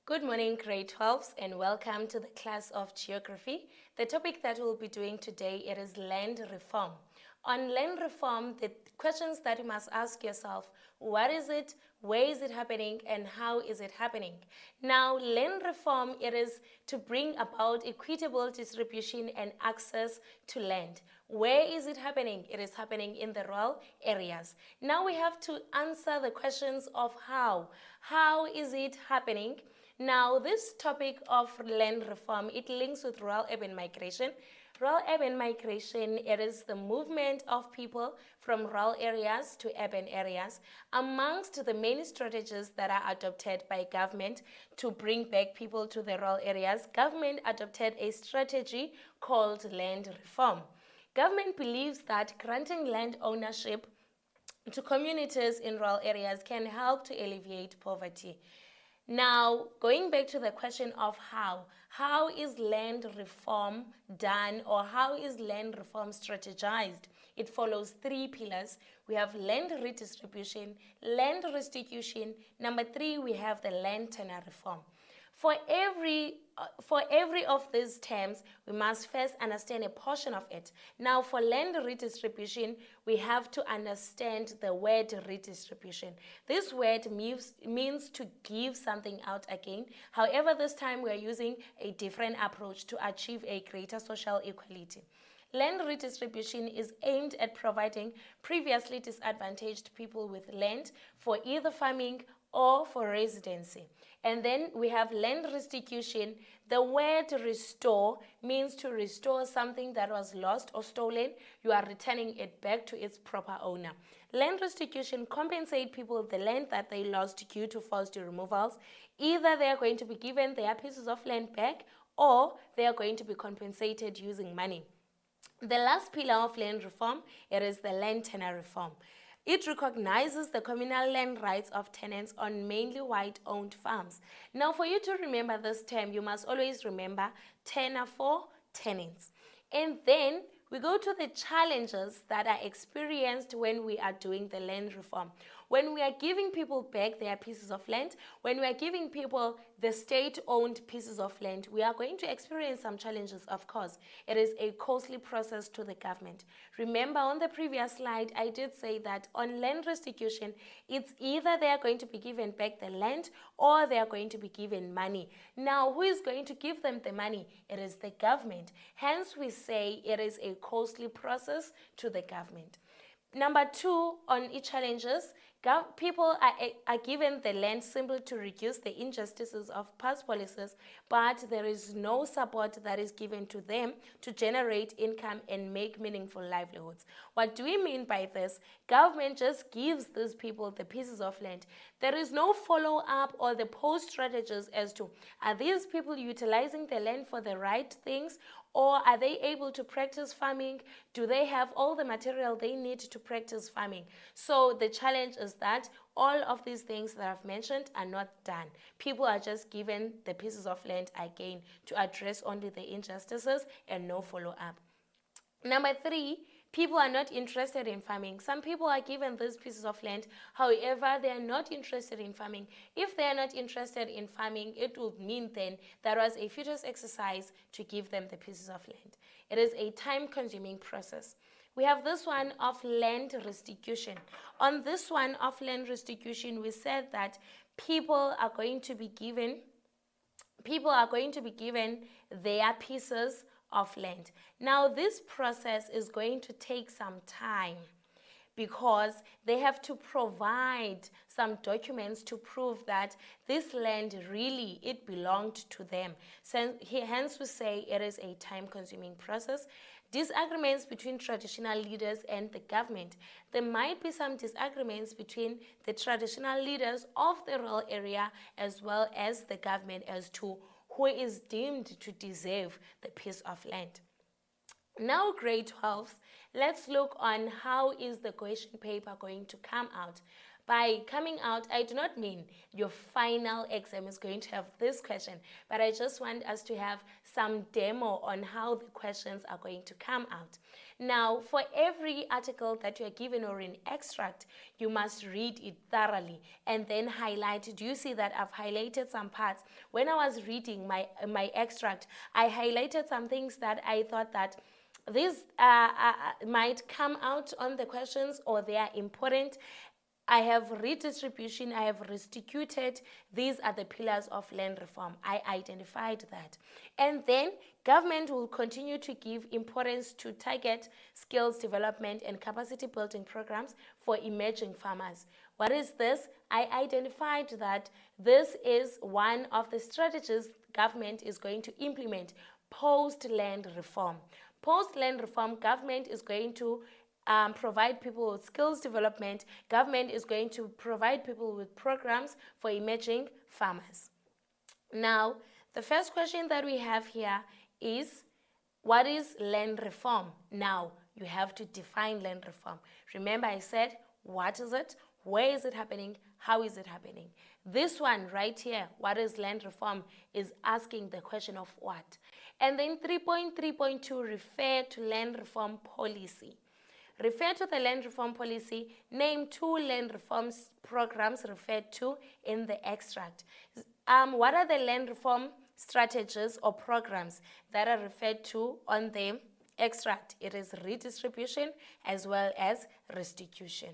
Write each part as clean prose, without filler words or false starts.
Good morning, grade 12s, and welcome to the class of geography. The topic that we'll be doing today, it is land reform. On land reform, the questions that you must ask yourself, what is it, where is it happening, and how is it happening? Now, land reform, it is to bring about equitable distribution and access to land. Where is it happening? It is happening in the rural areas. Now we have to answer the questions of how. How is it happening? Now, this topic of land reform, it links with rural-urban migration. Rural-urban migration, it is the movement of people from rural areas to urban areas. Amongst the many strategies that are adopted by government to bring back people to the rural areas, government adopted a strategy called land reform. Government believes that granting land ownership to communities in rural areas can help to alleviate poverty. Now, going back to the question of how is land reform done, or how is land reform strategized? It follows three pillars. We have land redistribution, land restitution. Number three, we have the land tenure reform. For every of these terms, we must first understand a portion of it. Now, for land redistribution, we have to understand the word redistribution. This word means to give something out again. However, this time we are using a different approach to achieve a greater social equality. Land redistribution is aimed at providing previously disadvantaged people with land for either farming or for residency. And then we have land restitution. The word restore means to restore something that was lost or stolen. You are returning it back to its proper owner. Land restitution compensate people the land that they lost due to forced removals. Either they are going to be given their pieces of land back, or they are going to be compensated using money. The last pillar of land reform, it is the land tenure reform. It recognizes the communal land rights of tenants on mainly white-owned farms. Now, for you to remember this term, you must always remember tenure for tenants. And then we go to the challenges that are experienced when we are doing the land reform. When we are giving people back their pieces of land, when we are giving people the state-owned pieces of land, we are going to experience some challenges, of course. It is a costly process to the government. Remember, on the previous slide, I did say that on land restitution, it's either they are going to be given back the land or they are going to be given money. Now, who is going to give them the money? It is the government. Hence, we say it is a costly process to the government. Number two, on challenges, people are given the land simply to reduce the injustices of past policies, but there is no support that is given to them to generate income and make meaningful livelihoods. What do we mean by this? Government just gives these people the pieces of land. There is no follow-up or the post strategies as to, are these people utilizing the land for the right things, or are they able to practice farming? Do they have all the material they need to practice farming? So the challenge is that all of these things that I've mentioned are not done. People are just given the pieces of land again to address only the injustices and no follow-up. Number three, people are not interested in farming. Some people are given these pieces of land, however, they are not interested in farming. If they are not interested in farming, it would mean then there was a futures exercise to give them the pieces of land. It is a time-consuming process. We have this one of land restitution. On this one of land restitution, we said that people are going to be given their pieces of land. Now, this process is going to take some time because they have to provide some documents to prove that this land really, it belonged to them. So, hence we say it is a time-consuming process. Disagreements between traditional leaders and the government. There might be some disagreements between the traditional leaders of the rural area as well as the government as to who is deemed to deserve the piece of land. Now, grade 12s, let's look on how is the question paper going to come out. By coming out, I do not mean your final exam is going to have this question, but I just want us to have some demo on how the questions are going to come out. Now, for every article that you are given or an extract, you must read it thoroughly and then highlight. Do you see that I've highlighted some parts? When I was reading my extract, I highlighted some things that I thought that these might come out on the questions or they are important. I have redistribution, I have restituted. These are the pillars of land reform. I identified that. And then government will continue to give importance to target skills development and capacity building programs for emerging farmers. What is this? I identified that this is one of the strategies government is going to implement post-land reform. Post-land reform, government is going to provide people with skills development. Government is going to provide people with programs for emerging farmers. Now, the first question that we have here is, what is land reform? Now, you have to define land reform. Remember, I said, what is it? Where is it happening? How is it happening? This one right here, what is land reform, is asking the question of what? And then 3.3.2 refer to land reform policy. Refer to the land reform policy. Name 2 land reforms programs referred to in the extract. What are the land reform strategies or programs that are referred to on the extract? It is redistribution as well as restitution.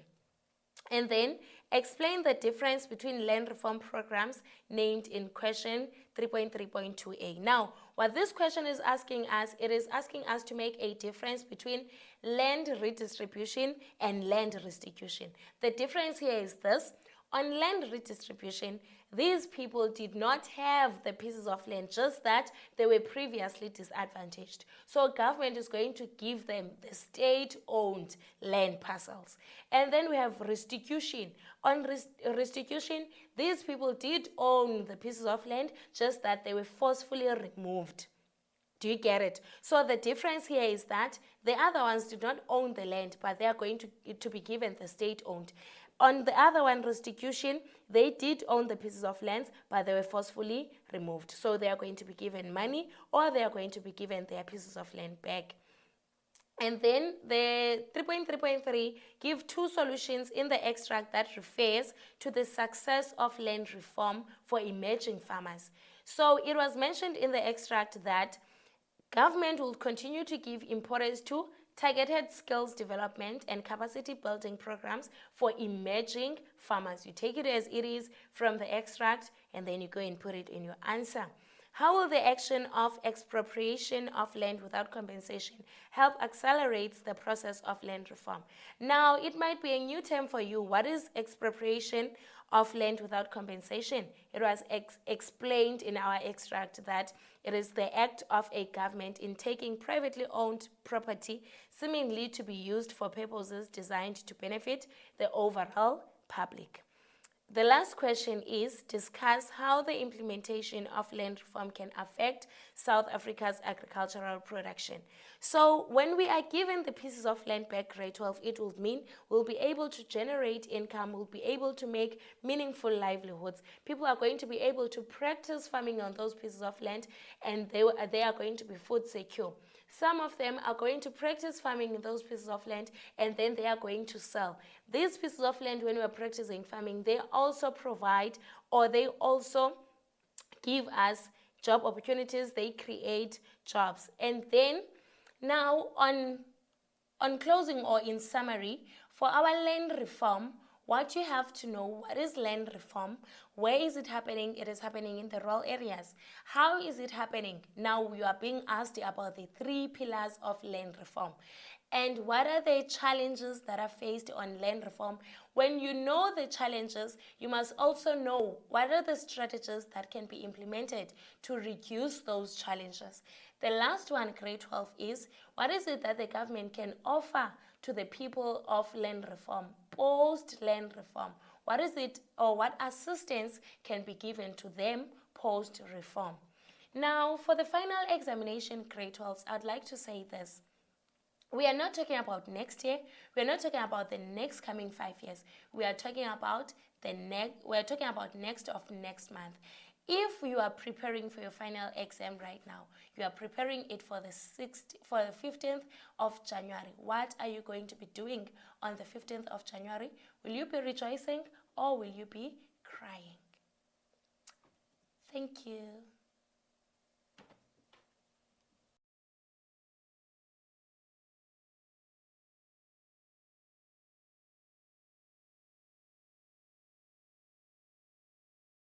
And then explain the difference between land reform programs named in question 3.3.2a. Now, what this question is asking us, it is asking us to make a difference between land redistribution and land restitution. The difference here is this. On land redistribution, these people did not have the pieces of land, just that they were previously disadvantaged. So government is going to give them the state-owned land parcels. And then we have restitution. On restitution, these people did own the pieces of land, just that they were forcefully removed. Do you get it? So the difference here is that the other ones did not own the land, but they are going to be given the state-owned. On the other one, restitution, they did own the pieces of land, but they were forcefully removed. So they are going to be given money, or they are going to be given their pieces of land back. And then the 3.3.3 give 2 solutions in the extract that refers to the success of land reform for emerging farmers. So it was mentioned in the extract that government will continue to give importance to targeted skills development and capacity building programs for emerging farmers. You take it as it is from the extract and then you go and put it in your answer. How will the action of expropriation of land without compensation help accelerate the process of land reform? Now, it might be a new term for you. What is expropriation of land without compensation? It was explained in our extract that it is the act of a government in taking privately owned property seemingly to be used for purposes designed to benefit the overall public. The last question is, discuss how the implementation of land reform can affect South Africa's agricultural production. So when we are given the pieces of land back grade 12, it will mean we'll be able to generate income, we'll be able to make meaningful livelihoods. People are going to be able to practice farming on those pieces of land, and they are going to be food secure. Some of them are going to practice farming in those pieces of land, and then they are going to sell. These pieces of land, when we are practicing farming, they also provide, or they also give us job opportunities, they create jobs. And then now on closing or in summary, for our land reform, what you have to know, what is land reform? Where is it happening? It is happening in the rural areas. How is it happening? Now we are being asked about the 3 pillars of land reform. And what are the challenges that are faced on land reform? When you know the challenges, you must also know what are the strategies that can be implemented to reduce those challenges. The last one, grade 12, is what is it that the government can offer to the people of land reform, post-land reform? What is it, or what assistance can be given to them post-reform? Now, for the final examination, grade 12s, I'd like to say this. We are not talking about next year. We are not talking about the next coming 5 years. We are talking about next of next month. If you are preparing for your final exam right now, you are preparing it for the 15th of January. What are you going to be doing on the 15th of January? Will you be rejoicing or will you be crying? Thank you.